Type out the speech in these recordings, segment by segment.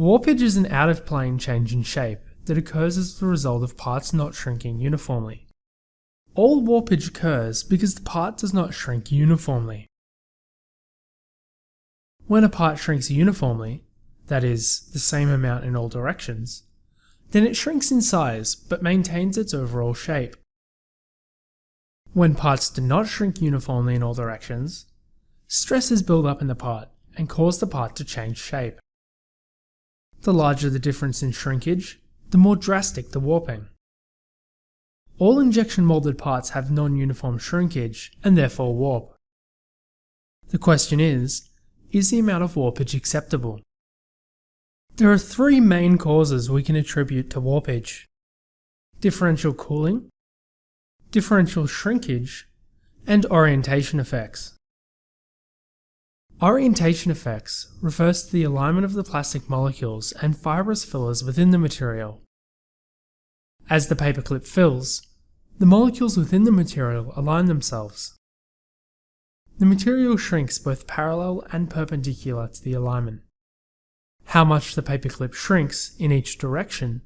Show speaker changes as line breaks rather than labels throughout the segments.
Warpage is an out-of-plane change in shape that occurs as the result of parts not shrinking uniformly. All warpage occurs because the part does not shrink uniformly. When a part shrinks uniformly, that is, the same amount in all directions, then it shrinks in size but maintains its overall shape. When parts do not shrink uniformly in all directions, stresses build up in the part and cause the part to change shape. The larger the difference in shrinkage, the more drastic the warping. All injection molded parts have non-uniform shrinkage and therefore warp. The question is the amount of warpage acceptable? There are three main causes we can attribute to warpage: differential cooling, differential shrinkage, and orientation effects. Orientation effects refers to the alignment of the plastic molecules and fibrous fillers within the material. As the paperclip fills, the molecules within the material align themselves. The material shrinks both parallel and perpendicular to the alignment. How much the paperclip shrinks in each direction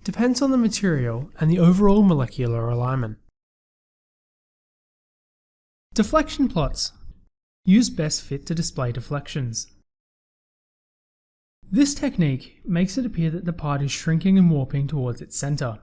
depends on the material and the overall molecular alignment. Deflection plots. Use best fit to display deflections. This technique makes it appear that the part is shrinking and warping towards its center.